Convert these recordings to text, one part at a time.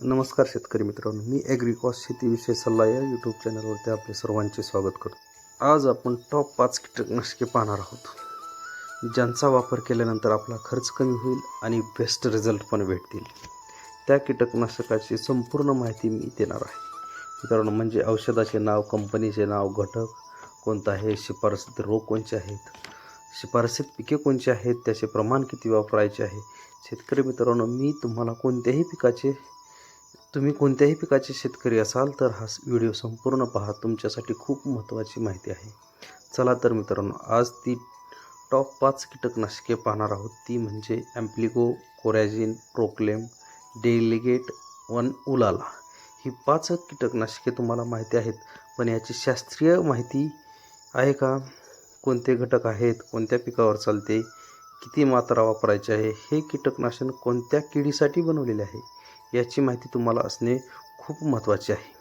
नमस्कार शेतकरी मित्रांनो, मी ॲग्रिकॉस शेतीविषयी सल्ला या यूट्यूब चॅनलवरती आपले सर्वांचे स्वागत करतो। आज आपण टॉप 5 कीटकनाशके पाहणार आहोत, ज्यांचा वापर केल्यानंतर आपला खर्च कमी होईल आणि बेस्ट रिझल्ट पण भेटतील। त्या कीटकनाशकाची संपूर्ण माहिती मी देणार आहे मित्रांनो, म्हणजे औषधाचे नाव, कंपनीचे नाव, घटक कोणता आहे, शिफारसीत रोग कोणते आहेत, शिफारसीत पिके कोणती आहेत, त्याचे प्रमाण किती वापरायचे आहे। शेतकरी मित्रांनो, तुम्ही कोणत्याही पिकाचे शेतकरी असाल तर हा व्हिडिओ संपूर्ण पहा, तुमच्यासाठी खूप महत्त्वाची माहिती आहे। चला तर मित्रांनो, आज ती टॉप 5 कीटकनाशके पाहणार आहोत। ती म्हणजे ॲम्प्लिगो, कोरॅजिन, प्रोक्लेम, डेलिगेट 1 उलाला। ही 5 कीटकनाशके तुम्हाला माहिती आहेत, पण याची शास्त्रीय माहिती आहे का? कोणते घटक आहेत, कोणत्या पिकावर चालते, किती मात्रा वापरायची आहे, हे कीटकनाशक कोणत्या किडीसाठी बनवलेले आहे, याची माहिती तुम्हाला असणे खूप महत्त्वाचे आहे।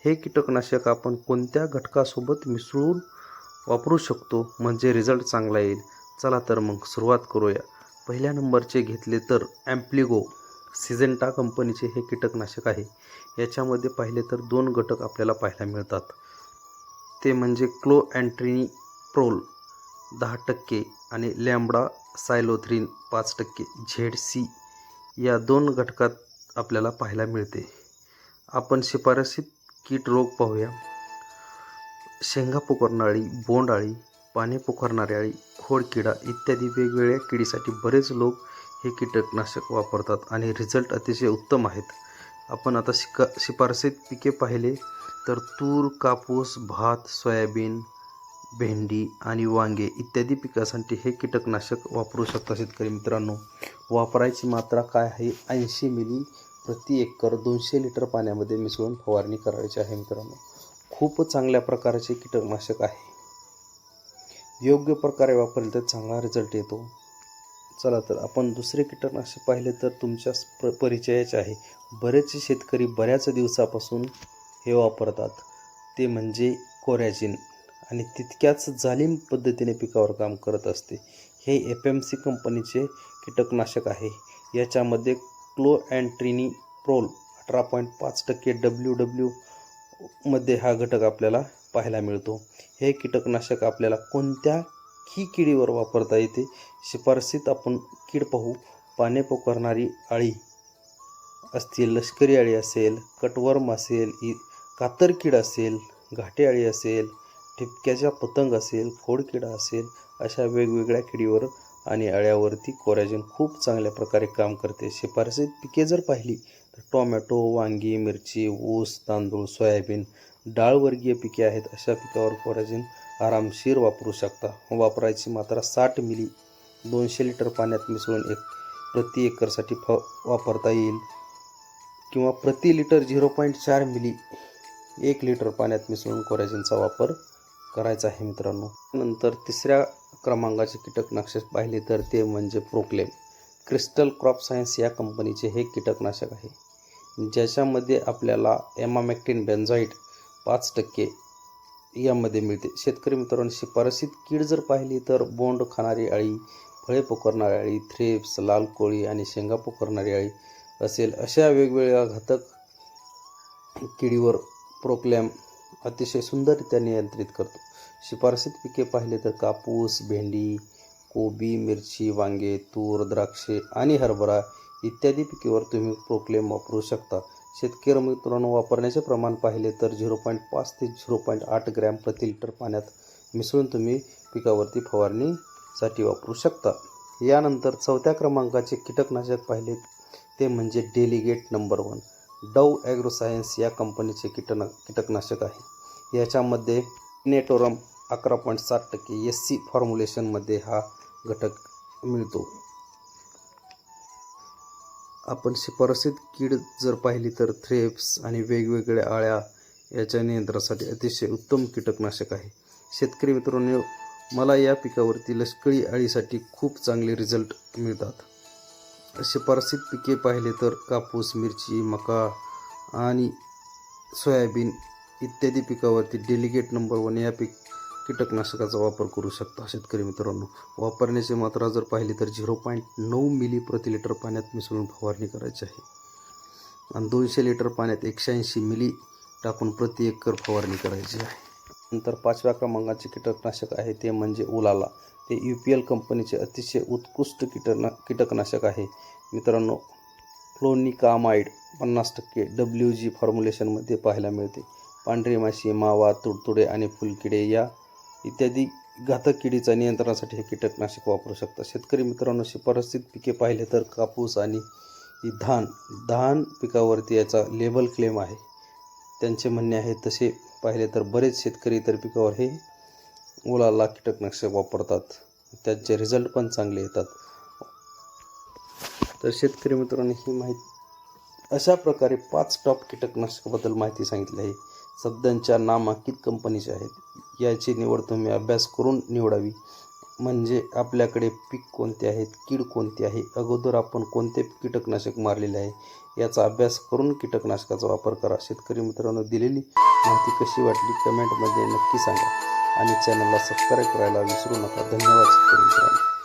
हे कीटकनाशक आपण कोणत्या घटकासोबत मिसळून वापरू शकतो म्हणजे रिझल्ट चांगला येईल। चला तर मग सुरुवात करूया। पहिल्या नंबरचे घेतले तर ॲम्प्लिगो सिजेंटा कंपनीचे हे कीटकनाशक आहे। याच्यामध्ये पाहिले तर 2 घटक आपल्याला पाहायला मिळतात, ते म्हणजे क्लोअँट्रिनिप्रोल 10% आणि लॅम्बडा सायलोथ्रिन 5% ZC या 2 घटकात आपल्याला पाहायला मिळते। आपण शिफारसीत कीड रोग पाहूया। शेंगा पोखरणारी, बोंड अळी, पाने पोखरणारी अळी, खोडकिडा इत्यादी वेगवेगळ्या किडीसाठी बरेच लोक हे कीटकनाशक वापरतात आणि रिझल्ट अतिशय उत्तम आहेत। आपण आता शिफारसीत पिके पाहिले तर तूर, कापूस, भात, सोयाबीन, भेंडी आणि वांगे इत्यादी पिकासाठी हे कीटकनाशक वापरू शकता। शेतकरी मित्रांनो, वापरायची मात्रा काय आहे? 80 मिली प्रति एकर 200 लिटर पाण्यामध्ये मिसळून फवारणी करायची आहे। मित्रांनो, खूप चांगल्या प्रकारचे कीटकनाशक आहे, योग्य प्रकारे वापरले तर चांगला रिझल्ट येतो। चला तर आपण दुसरे कीटकनाशक पाहिले तर तुमच्या परिचयाचे आहे। बरेचसे शेतकरी बऱ्याच दिवसापासून हे वापरतात, ते म्हणजे कोरॅजिन, आणि तितक्याच जालीम पद्धतीने पिकावर काम करत असते। हे FMC कंपनीचे कीटकनाशक आहे। याच्यामध्ये क्लोअँट्रिनिप्रोल 18.5% WW मध्ये हा घटक आपल्याला पाहायला मिळतो। हे कीटकनाशक आपल्याला कोणत्याही किडीवर वापरता येते। शिफारसीत आपण कीड पाहू, पाने पोखरणारी अळी असतील, लष्करी अळी असेल, कटवर्म असेल, कातर कीड असेल, घाटे अळी असेल, ठिपक्याचा पतंग असेल, खोडकिडा असेल, अशा वेगवेगळ्या किडीवर आणि अळ्यावरती कोरॅजिन खूप चांगल्या प्रकारे काम करते। शिफारसीत पिके जर पाहिली तर टोमॅटो, वांगी, मिरची, ऊस, तांदूळ, सोयाबीन, डाळवर्गीय पिके आहेत, अशा पिकावर कोरॅजिन आरामशीर वापरू शकता। वापरायची मात्रा 60 मिली 200 लिटर पाण्यात मिसळून प्रति एकरसाठी वापरता येईल, किंवा प्रति लिटर 0.4 मिली 1 लिटर पाण्यात मिसळून कोरॅजिनचा वापर करायचा आहे। मित्रांनो, नंतर तिसऱ्या क्रमांकाचे कीटकनाशक पाहिले तर ते म्हणजे प्रोक्लेम। क्रिस्टल क्रॉप सायन्स या कंपनीचे हे कीटकनाशक आहे, ज्याच्यामध्ये आपल्याला एमामेक्टिन बेन्झोएट 5% यामध्ये मिळते। शेतकरी मित्रांनो, शिफारसीत कीड जर पाहिली तर बोंड खाणारी अळी, फळे पोखरणारी अळी, थ्रिप्स, लाल कोळी आणि शेंगा पोखरणारी अळी असेल, अशा वेगवेगळ्या घातक किडीवर प्रोक्लेम अतिशय सुंदररित्या नियंत्रित करतो। शिफारसीत पिके पाहिले तर कापूस, भेंडी, कोबी, मिरची, वांगे, तूर, द्राक्षे आणि हरभरा इत्यादी पिकेवर तुम्ही प्रोक्लेम वापरू शकता। शेतकरी मित्रांनो, वापरण्याचे प्रमाण पाहिले तर 0.5 ते 0.8 ग्रॅम प्रति लिटर पाण्यात मिसळून तुम्ही पिकावरती फवारणीसाठी वापरू शकता। यानंतर चौथ्या क्रमांकाचे कीटकनाशक पाहिले ते म्हणजे डेलिगेट नंबर 1 डव ॲग्रोसायन्स या कंपनीचे कीटकनाशक आहे। याच्यामध्ये नेटोरम 11.7% SC फॉर्म्युलेशनमध्ये हा घटक मिळतो। आपण शिफारसीत कीड जर पाहिली तर थ्रिप्स आणि वेगवेगळ्या अळ्या याच्या नियंत्रणासाठी अतिशय उत्तम कीटकनाशक आहे। शेतकरी मित्रांनो, मला या पिकावरती लष्करी अळीसाठी खूप चांगले रिझल्ट मिळतात। शिफारसीत पिके पाहिले तर कापूस, मिरची, मका आणि सोयाबीन इत्यादी पिकावरती डेलिगेट नंबर 1 या कीटकनाशकाचा वापर करू शकता। शेतकरी मित्रांनो, वापरण्याची मात्रा जर पाहिली तर 0.9 मिली प्रति लिटर पाण्यात मिसळून फवारणी करायची आहे। आणि 200 लिटर पाण्यात 180 मिली टाकून प्रति एकर फवारणी करायची आहे. नंतर 5व्या क्रमांकाचे कीटकनाशक आहे ते म्हणजे उलाला. ते UPL कंपनीचे अतिशय उत्कृष्ट कीटकनाशक आहे. मित्रांनो, फ्लोनिकामाइड 50% WG फॉर्म्युलेशनमध्ये पाहायला मिळते. पांढरी माशी, मावा, तुडतुडे आणि फुलकिडे या इत्यादी घातक किडीचा नियंत्रणासाठी हे कीटकनाशक वापरू शकता. शेतकरी मित्रांनो, शिफारसीत पिके पाहिले तर कापूस आणि धान पिकावरती याचा लेबल क्लेम आहे. त्यांचे म्हणणे आहे तसे पाहिले तर बरेच शेतकरी इतर पिकावर हे उलाला कीटकनाशक वापरतात. त्यांचे रिझल्ट पण चांगले येतात. तर शेतकरी मित्रांनो, ही माहिती अशा प्रकारे 5 टॉप कीटकनाशकाबद्दल माहिती सांगितली आहे. सध्याच्या नामांकित कंपनीचे आहेत. याची निवड तुम्ही अभ्यास करून निवडावी. म्हणजे आपल्याकडे पीक कोणते आहेत, कीड कोणती आहे, अगोदर आपण कोणते कीटकनाशक मारलेले आहे याचा अभ्यास करून कीटकनाशकाचा वापर करा. शेतकरी मित्रांनो, दिलेली माहिती कशी वाटली कमेंटमध्ये नक्की सांगा आणि चॅनलला सबस्क्राईब करायला विसरू नका. धन्यवाद शेतकरी मित्रांनो.